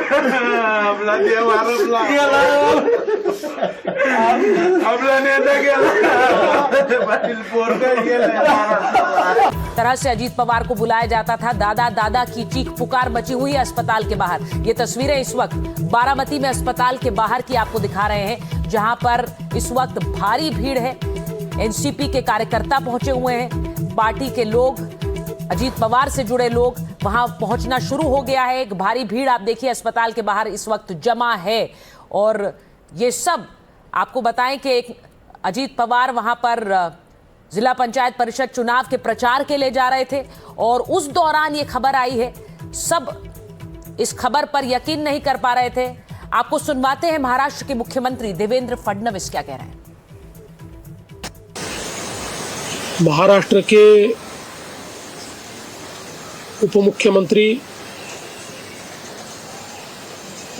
आपला देव हरपला गेला, आपला नेता गेला, पाटील पोरगा गेला। तरह से अजीत पवार को बुलाया जाता था। दादा दादा की चीख पुकार मची हुई है अस्पताल के बाहर। ये तस्वीरें इस वक्त बारामती में अस्पताल के बाहर की आपको दिखा रहे हैं, जहां पर इस वक्त भारी भीड़ है। एनसीपी के कार्यकर्ता पहुंचे हुए हैं, पार्टी के लोग, अजीत पवार से जुड़े लोग वहां पहुंचना शुरू हो गया है। एक भारी भीड़ आप देखिए अस्पताल के बाहर इस वक्त जमा है। और ये सब आपको बताएं कि एक अजीत पवार वहां पर जिला पंचायत परिषद चुनाव के प्रचार के लिए जा रहे थे और उस दौरान ये खबर आई है। सब इस खबर पर यकीन नहीं कर पा रहे थे। आपको सुनवाते हैं महाराष्ट्र के मुख्यमंत्री देवेंद्र फडणवीस क्या कह रहे हैं। महाराष्ट्र के उप मुख्यमंत्री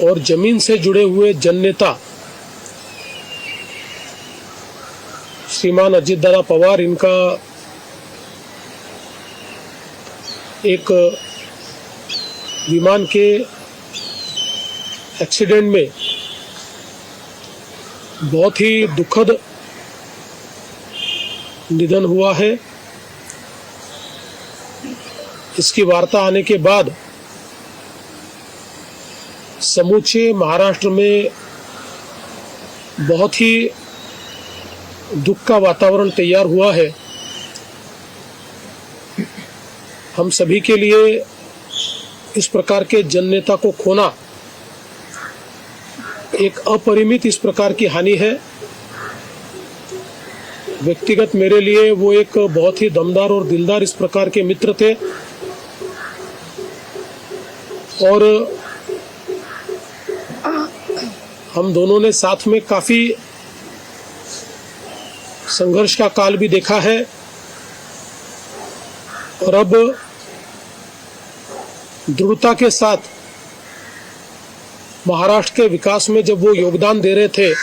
और जमीन से जुड़े हुए जननेता श्रीमान अजीत दादा पवार, इनका एक विमान के एक्सीडेंट में बहुत ही दुखद निधन हुआ है। इसकी वार्ता आने के बाद समूचे महाराष्ट्र में बहुत ही दुख का वातावरण तैयार हुआ है। हम सभी के लिए इस प्रकार के जननेता को खोना एक अपरिमित इस प्रकार की हानि है। व्यक्तिगत मेरे लिए वो एक बहुत ही दमदार और दिलदार इस प्रकार के मित्र थे और हम दोनों ने साथ में काफी संघर्ष का काल भी देखा है और अब दृढ़ता के साथ महाराष्ट्र के विकास में जब वो योगदान दे रहे थे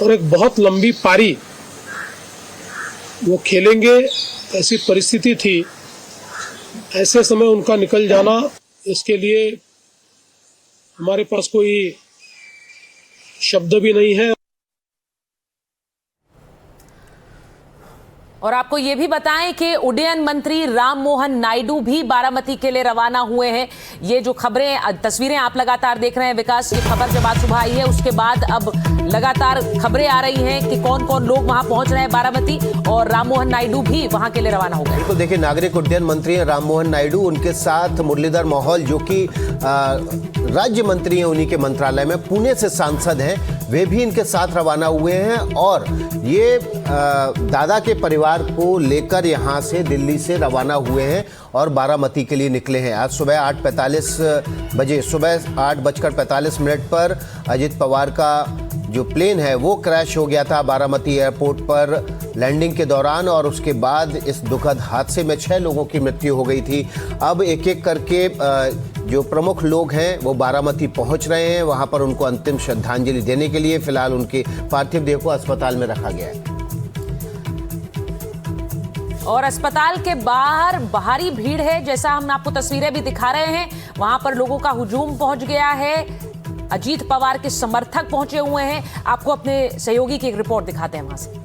और एक बहुत लंबी पारी वो खेलेंगे ऐसी परिस्थिति थी, ऐसे समय उनका निकल जाना, इसके लिए हमारे पास कोई शब्द भी नहीं है। और आपको ये भी बताएं कि उड्डयन मंत्री राम मोहन नायडू भी बारामती के लिए रवाना हुए हैं। ये जो खबरें, तस्वीरें आप लगातार देख रहे हैं विकास, ये खबर जब आज सुबह आई है उसके बाद अब लगातार खबरें आ रही हैं कि कौन कौन लोग वहां पहुंच रहे हैं बारामती, और राम मोहन नायडू भी वहां के लिए रवाना हो गए। बिल्कुल, देखिए नागरिक उड्डयन मंत्री राम मोहन नायडू, उनके साथ मुरलीधर मोहोल जो कि राज्य मंत्री हैं, उन्हीं के मंत्रालय में, पुणे से सांसद हैं, वे भी इनके साथ रवाना हुए हैं और ये दादा के परिवार को लेकर यहां से दिल्ली से रवाना हुए हैं और बारामती के लिए निकले हैं। आज सुबह 8:45 बजे, सुबह 8:45 पर अजीत पवार का जो प्लेन है वो क्रैश हो गया था बारामती एयरपोर्ट पर लैंडिंग के दौरान और उसके बाद इस दुखद हादसे में 6 लोगों की मृत्यु हो गई थी। अब एक एक करके जो प्रमुख लोग हैं वो बारामती पहुंच रहे हैं, वहां पर उनको अंतिम श्रद्धांजलि देने के लिए फिलहाल उनके पार्थिव देह को अस्पताल में रखा गया है। और अस्पताल के बाहर भारी भीड़ है, जैसा हम आपको तस्वीरें भी दिखा रहे हैं। वहां पर लोगों का हुजूम पहुंच गया है, अजीत पवार के समर्थक पहुंचे हुए हैं। आपको अपने सहयोगी की एक रिपोर्ट दिखाते हैं वहां से।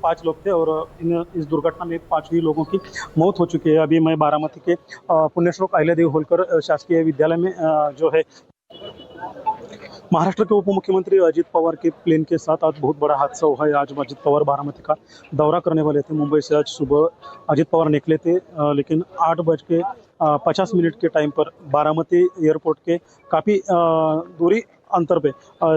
5 लोग थे और इस दुर्घटना में 5 ही लोगों की मौत हो चुकी है। अभी मैं बारामती के पुण्यश्लोक अहिल्यादेवी होलकर शासकीय विद्यालय में जो है महाराष्ट्र के उप मुख्यमंत्री अजीत पवार के प्लेन के साथ आज बहुत बड़ा हादसा हुआ है। आज अजीत पवार बारामती का दौरा करने वाले थे। मुंबई से आज सुबह अजीत पवार निकले थे, लेकिन 8:50 के टाइम पर बारामती एयरपोर्ट के काफ़ी दूरी अंतर पे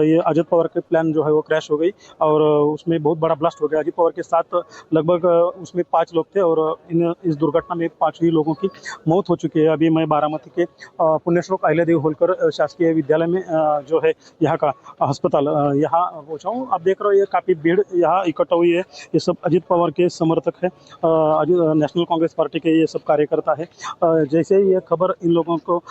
ये अजीत पवार के प्लान जो है वो क्रैश हो गई और उसमें बहुत बड़ा ब्लास्ट हो गया। अजीत पवार के साथ लगभग उसमें 5 लोग थे और इस दुर्घटना में 5 ही लोगों की मौत हो चुकी है। अभी मैं बारामती के पुण्यश्लोक अहिल्यादेवी होलकर शासकीय विद्यालय में जो है यहाँ का अस्पताल यहाँ पहुँचा हूँ। आप देख रहे हो ये काफ़ी भीड़ यहाँ इकट्ठा हुई है। ये सब अजीत पवार के समर्थक है, नेशनल कांग्रेस पार्टी के ये सब कार्यकर्ता है। जैसे ही ये खबर इन लोगों को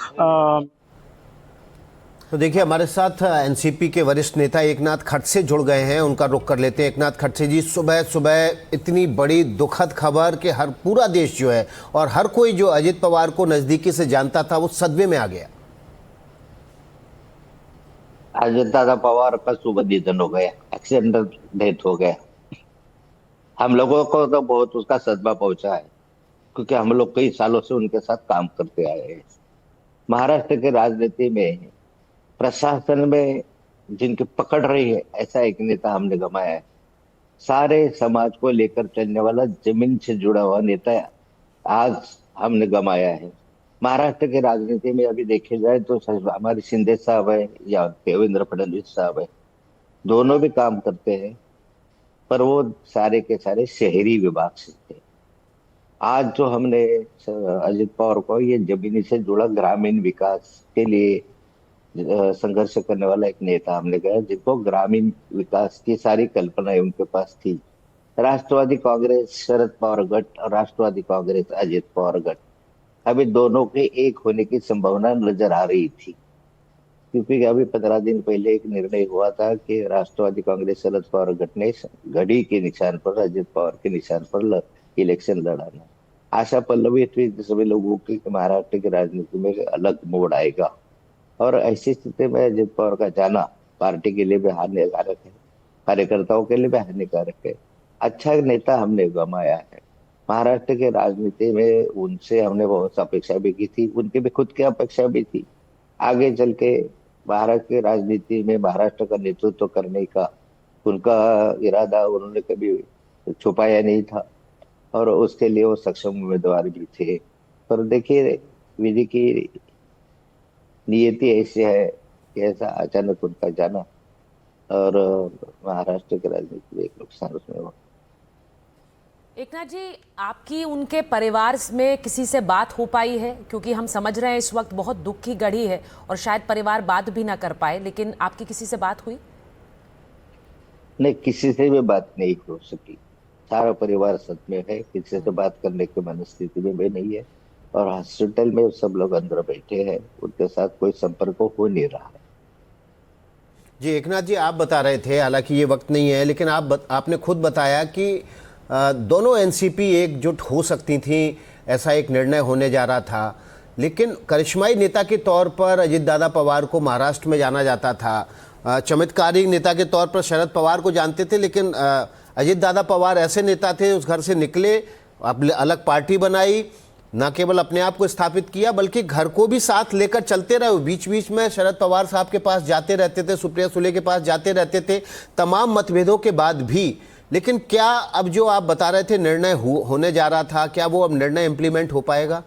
तो देखिए हमारे साथ एनसीपी के वरिष्ठ नेता एकनाथ खड़से जुड़ गए हैं, उनका रुख कर लेते हैं। एकनाथ खड़से जी, सुबह सुबह इतनी बड़ी दुखद खबर कि हर पूरा देश जो है और हर कोई जो अजित पवार को नजदीकी से जानता था वो सदमे में आ गया। अजित दादा पवार का सुबह निधन हो गया, एक्सीडेंटल डेथ हो गया। हम लोगों को तो बहुत उसका सदमा पहुंचा है, क्योंकि हम लोग कई सालों से उनके साथ काम करते आए हैं। महाराष्ट्र की राजनीति में, प्रशासन में जिनकी पकड़ रही है, ऐसा एक नेता हमने गंवाया है। सारे समाज को लेकर चलने वाला, जमीन से जुड़ा हुआ नेता आज हमने गंवाया है। महाराष्ट्र की राजनीति में अभी देखे जाए तो हमारे शिंदे साहब है या देवेंद्र फडणवीस साहब है, दोनों भी काम करते हैं, पर वो सारे के सारे शहरी विभाग से थे। आज जो हमने अजित पवार को ये जमीनी से जुड़ा ग्रामीण विकास के लिए संघर्ष करने वाला एक नेता हमने गया, जिनको ग्रामीण विकास की सारी कल्पनाएं उनके पास थी। राष्ट्रवादी कांग्रेस शरद पवार गठ और राष्ट्रवादी कांग्रेस अजित पवार गठ, अभी दोनों के एक होने की संभावना नजर आ रही थी, क्योंकि अभी 15 दिन पहले एक निर्णय हुआ था कि राष्ट्रवादी कांग्रेस शरद पवार गठ ने घड़ी के निशान पर, अजित पवार के निशान पर इलेक्शन लड़ाना। आशा पल्लवी थी सभी लोगों की महाराष्ट्र की राजनीति में अलग मोड़ आएगा, और ऐसी स्थिति में अजित पवार का जाना पार्टी के लिए भी हानिकारक है, कार्यकर्ताओं के लिए भी हानिकारक है। अच्छा नेता हमने गंवाया है। महाराष्ट्र के राजनीति में उनसे हमने बहुत अपेक्षा भी की थी, उनकी भी खुद की अपेक्षा भी थी। आगे चल के भारत की राजनीति में महाराष्ट्र का नेतृत्व करने का उनका इरादा उन्होंने कभी छुपाया नहीं था, और उसके लिए वो सक्षम उम्मीदवार भी थे। पर देखिए, विधि की नियति ऐसी है कि ऐसा अचानक उनका जाना और महाराष्ट्र की राजनीति में एक नुकसान उसमें हुआ। एकनाथ जी, आपकी उनके परिवार में किसी से बात हो पाई है? क्योंकि हम समझ रहे हैं इस वक्त बहुत दुख की घड़ी है और शायद परिवार बात भी ना कर पाए, लेकिन आपकी किसी से बात हुई? नहीं, किसी से भी बात नहीं हो सकी। सारा परिवार सदमे है, किसी से बात करने की मनस्थिति में भी नहीं है, और हॉस्पिटल में सब लोग अंदर बैठे हैं, उनके साथ कोई संपर्क हो नहीं रहा है। जी एकनाथ जी, आप बता रहे थे, हालांकि ये वक्त नहीं है, लेकिन आपने खुद बताया कि दोनों एनसीपी एकजुट हो सकती थी, ऐसा एक निर्णय होने जा रहा था। लेकिन करिश्माई नेता के तौर पर अजित दादा पवार को महाराष्ट्र में जाना जाता था, चमत्कारी नेता के तौर पर शरद पवार को जानते थे, लेकिन अजित दादा पवार ऐसे नेता थे, उस घर से निकले, अलग पार्टी बनाई, न केवल अपने आप को स्थापित किया बल्कि घर को भी साथ लेकर चलते रहे। बीच बीच में शरद पवार साहब के पास जाते रहते थे, सुप्रिया सुले के पास जाते रहते थे, तमाम मतभेदों के बाद भी। लेकिन क्या अब जो आप बता रहे थे निर्णय होने जा रहा था, क्या वो अब निर्णय इम्प्लीमेंट हो पाएगा?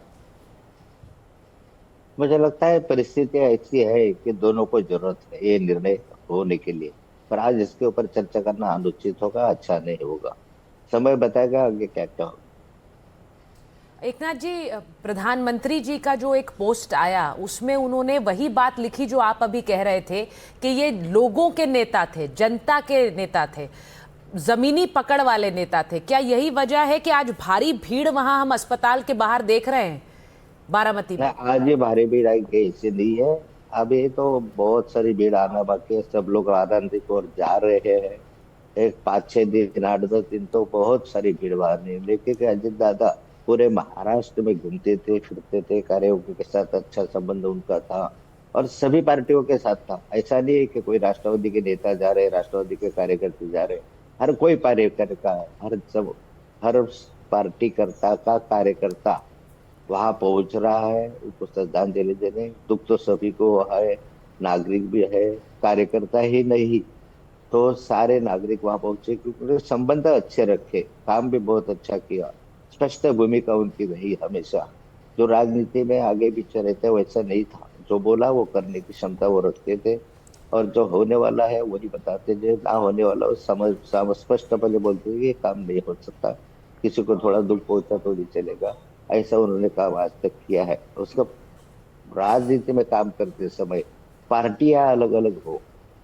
मुझे लगता है परिस्थिति ऐसी है कि दोनों को जरूरत है ये निर्णय होने के लिए, पर आज इसके ऊपर चर्चा करना अनुचित होगा, अच्छा नहीं होगा। समय बताएगा आगे क्या क्या होगा। एकनाथ जी, प्रधानमंत्री जी का जो एक पोस्ट आया उसमें उन्होंने वही बात लिखी जो आप अभी कह रहे थे कि ये लोगों के नेता थे, जनता के नेता थे, जमीनी पकड़ वाले नेता थे। क्या यही वजह है कि आज भारी भीड़ वहां हम अस्पताल के बाहर देख रहे हैं बारामती में? आज ये भारी भीड़ आई के इससे नहीं है, अभी तो बहुत सारी भीड़ आना बाकी है। सब लोग आनंद की ओर जा रहे हैं। एक 5-6 दिन 8-10 दिन तो बहुत सारी भीड़ बाहर नहीं, लेकिन अजित दादा पूरे महाराष्ट्र में घूमते थे, फिरते थे, कार्यकर्ताओं के साथ अच्छा संबंध उनका था और सभी पार्टियों के साथ था। ऐसा नहीं है कि कोई राष्ट्रवादी के नेता जा रहे, राष्ट्रवादी के कार्यकर्ता जा रहे, हर कोई कार्यकर्ता, हर पार्टी कर्ता का कार्यकर्ता वहां पहुंच रहा है उनको श्रद्धांजलि देने। दुख तो सभी को है, नागरिक भी है, कार्यकर्ता ही नहीं तो सारे नागरिक वहां पहुंचे, क्योंकि संबंध अच्छे रखे, काम भी बहुत अच्छा किया, स्पष्ट भूमिका उनकी रही हमेशा। जो राजनीति में आगे पीछे रहते वैसा नहीं था, जो बोला वो करने की क्षमता वो रखते थे, और जो होने वाला है वही बताते थे, ना होने वाला वो स्पष्टपणे बोलते थे ये काम नहीं हो सकता, किसी को थोड़ा दुख पहुंचा तो नहीं चलेगा, ऐसा उन्होंने काम आज तक किया है। उसका राजनीति में काम करते समय पार्टियां अलग अलग हो,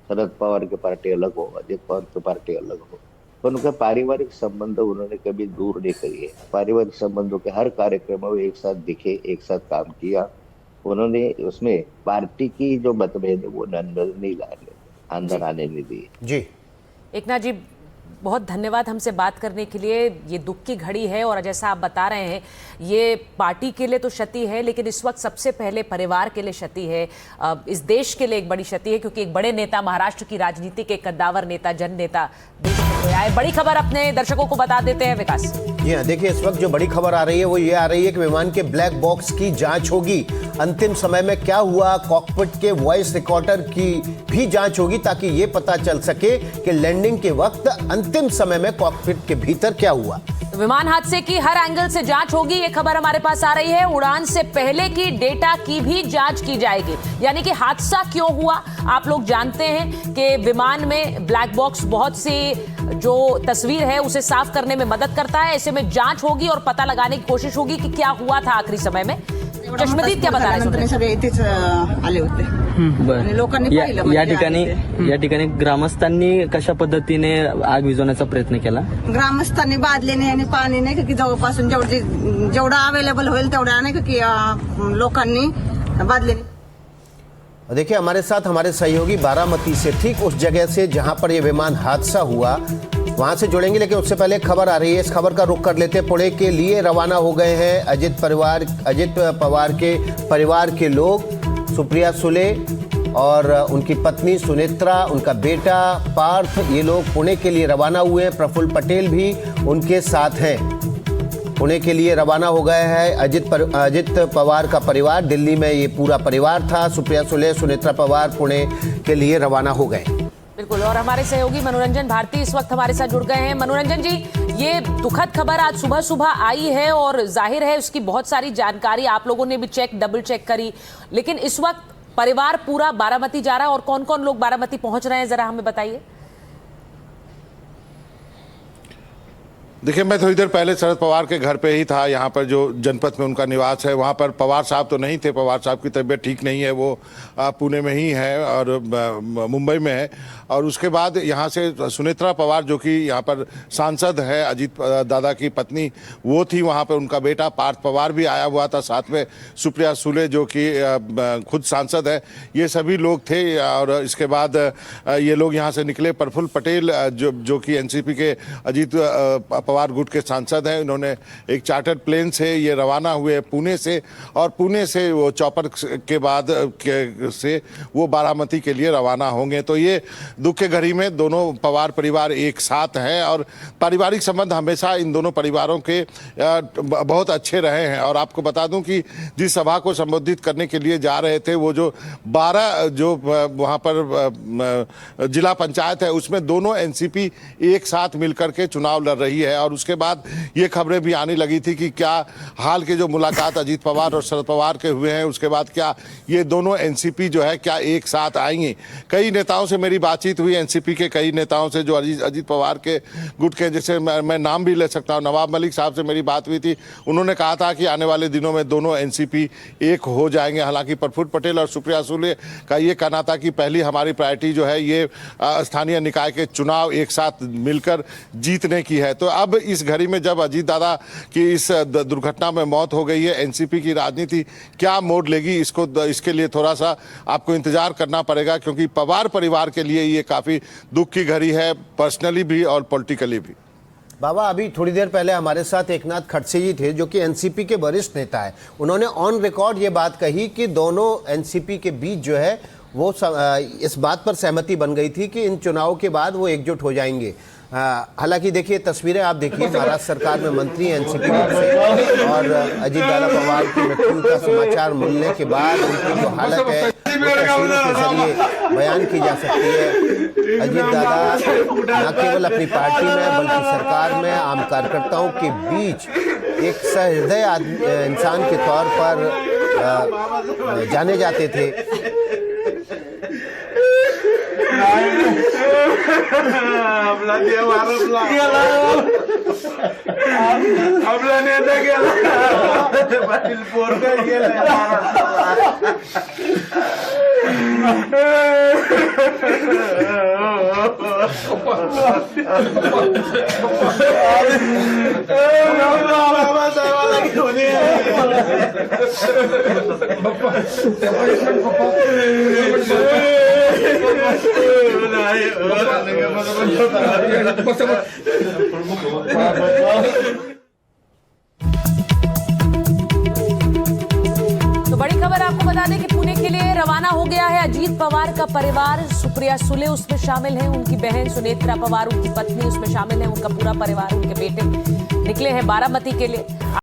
शरद पवार की पार्टी अलग हो, अजित पवार की पार्टी अलग हो, तो उनका पारिवारिक संबंध उन्होंने कभी दूर नहीं करी है। पारिवारिक संबंधों के हर कार्यक्रम में एक साथ दिखे, एक साथ काम किया, उन्होंने उसमें पार्टी की जो मतभेद है वो अंदर आने नहीं दिए। जी एकनाथ जी, बहुत धन्यवाद हमसे बात करने के लिए। ये दुख की घड़ी है और जैसा आप बता रहे हैं, ये पार्टी के लिए तो क्षति है, लेकिन इस वक्त सबसे पहले परिवार के लिए क्षति है, इस देश के लिए एक बड़ी क्षति है, क्योंकि एक बड़े नेता, महाराष्ट्र की राजनीति के कद्दावर नेता, जन नेता देश में खोया है। बड़ी खबर अपने दर्शकों को बता देते हैं विकास। जी हाँ, देखिए इस वक्त जो बड़ी खबर आ रही है वो ये आ रही है कि विमान के ब्लैक बॉक्स की जांच होगी। अंतिम समय में क्या हुआ, कॉकपिट के वॉइस रिकॉर्डर की भी जांच होगी, ताकि ये पता चल सके कि लैंडिंग के वक्त अंतिम समय में कॉकपिट के भीतर क्या हुआ। विमान हादसे की हर एंगल से जांच होगी, ये खबर हमारे पास आ रही है। उड़ान से पहले की डेटा की भी जांच की जाएगी, यानी कि हादसा क्यों हुआ। आप लोग जानते हैं कि विमान में ब्लैक बॉक्स बहुत सी जो तस्वीर है उसे साफ करने में मदद करता है। ऐसे में जांच होगी और पता लगाने की कोशिश होगी कि क्या हुआ था आखिरी समय में। चश्मदीद क्या बता रहे हैं? सगळे इथेच आले होते आणि लोकांनी पाहिलं या ठिकाणी ग्रामस्थांनी कशा पद्धतीने आग विझवण्याचा प्रयत्न केला? ग्रामस्थांनी बादलीने आणि पाणी नाही का की जवळपासून जेवढं अवेलेबल होईल तेवढ्या नाही का की लोकांनी बादलीने। देखिए हमारे साथ हमारे सहयोगी बारामती से, ठीक उस जगह से जहां पर यह विमान हादसा हुआ, वहां से जुड़ेंगे। लेकिन उससे पहले खबर आ रही है, इस खबर का रुख कर लेते। पुणे के लिए रवाना हो गए हैं अजित पवार के परिवार के लोग। सुप्रिया सुले और उनकी पत्नी सुनेत्रा, उनका बेटा पार्थ, ये लोग पुणे के लिए रवाना हुए हैं। प्रफुल्ल पटेल भी उनके साथ हैं। पुणे के लिए रवाना हो गए हैं अजित पवार का परिवार। दिल्ली में ये पूरा परिवार था। सुप्रिया सुले, सुनेत्रा पवार पुणे के लिए रवाना हो गए। बिल्कुल, और हमारे सहयोगी मनोरंजन भारती इस वक्त हमारे साथ जुड़ गए हैं। मनोरंजन जी, ये दुखद खबर आज सुबह सुबह आई है और जाहिर है उसकी बहुत सारी जानकारी आप लोगों ने भी डबल चेक करी, लेकिन इस वक्त परिवार पूरा बारामती जा रहा है और कौन कौन लोग बारामती पहुंच रहे हैं, जरा हमें बताइए। देखिए, मैं थोड़ी देर पहले शरद पवार के घर पे ही था। यहाँ पर जो जनपद में उनका निवास है, वहाँ पर पवार साहब तो नहीं थे। पवार साहब की तबीयत ठीक नहीं है, वो पुणे में ही है और मुंबई में है। और उसके बाद यहाँ से सुनेत्रा पवार, जो कि यहाँ पर सांसद है, अजीत दादा की पत्नी, वो थी। वहाँ पर उनका बेटा पार्थ पवार भी आया हुआ था, साथ में सुप्रिया सुले जो कि खुद सांसद है। ये सभी लोग थे। और इसके बाद ये लोग यहाँ से निकले। प्रफुल्ल पटेल जो कि एनसीपी के अजीत पवार गुट के सांसद हैं, इन्होंने एक चार्टर्ड प्लेन से ये रवाना हुए पुणे से, और पुणे से वो चौपर के बाद से वो बारामती के लिए रवाना होंगे। तो ये दुख के घड़ी में दोनों पवार परिवार एक साथ हैं और पारिवारिक संबंध हमेशा इन दोनों परिवारों के बहुत अच्छे रहे हैं। और आपको बता दूं कि जिस सभा को संबोधित करने के लिए जा रहे थे, वो जो 12 जो वहाँ पर जिला पंचायत है, उसमें दोनों एनसीपी एक साथ मिलकर के चुनाव लड़ रही है। और उसके बाद ये खबरें भी आने लगी थी कि क्या हाल के जो मुलाकात अजीत पवार और शरद पवार के हुए हैं, उसके बाद क्या ये दोनों एनसीपी जो है क्या एक साथ आएंगे। कई नेताओं से मेरी बातचीत हुई, एनसीपी के कई नेताओं से जो अजीत पवार के गुट के, जैसे मैं नाम भी ले सकता हूँ, नवाब मलिक साहब से मेरी बात हुई थी। उन्होंने कहा था कि आने वाले दिनों में दोनों एनसीपी एक हो जाएंगे। हालांकि प्रफुल्ल पटेल और सुप्रिया सुले का ये कहना था कि पहली हमारी प्रायोरिटी जो है ये स्थानीय निकाय के चुनाव एक साथ मिलकर जीतने की है। तो अब इस घड़ी में जब अजीत दादा की इस दुर्घटना में मौत हो गई है, एनसीपी की राजनीति क्या मोड़ लेगी, इसके लिए थोड़ा सा आपको इंतजार करना पड़ेगा, क्योंकि पवार परिवार के लिए ये काफी दुख की घड़ी है, पर्सनली भी और पॉलिटिकली भी। बाबा, अभी थोड़ी देर पहले हमारे साथ एकनाथ खड़से जी थे, जो कि एनसीपी के वरिष्ठ नेता है। उन्होंने ऑन रिकॉर्ड ये बात कही कि दोनों एनसीपी के बीच जो है वो इस बात पर सहमति बन गई थी कि इन चुनावों के बाद वो एकजुट हो जाएंगे। हालांकि देखिए तस्वीरें आप देखिए, महाराष्ट्र सरकार में मंत्री एनसीपी से, और अजीत दादा पवार की मृत्यु का समाचार मिलने के बाद उनकी जो हालत है वो तस्वीरों के जरिए बयान की जा सकती है। अजीत दादा न केवल अपनी पार्टी में बल्कि सरकार में आम कार्यकर्ताओं के बीच एक सहृदय इंसान के तौर पर जाने जाते थे। आपला देव आरोपला आपला नेता गेला, पाटील पोरगा गेला। तो बड़ी खबर आपको बता दें कि पुणे के लिए रवाना हो गया है अजीत पवार का परिवार। सुप्रिया सुले उसमें शामिल हैं, उनकी बहन सुनेत्रा पवार, उनकी पत्नी उसमें शामिल है, उनका पूरा परिवार, उनके बेटे निकले हैं बारामती के लिए।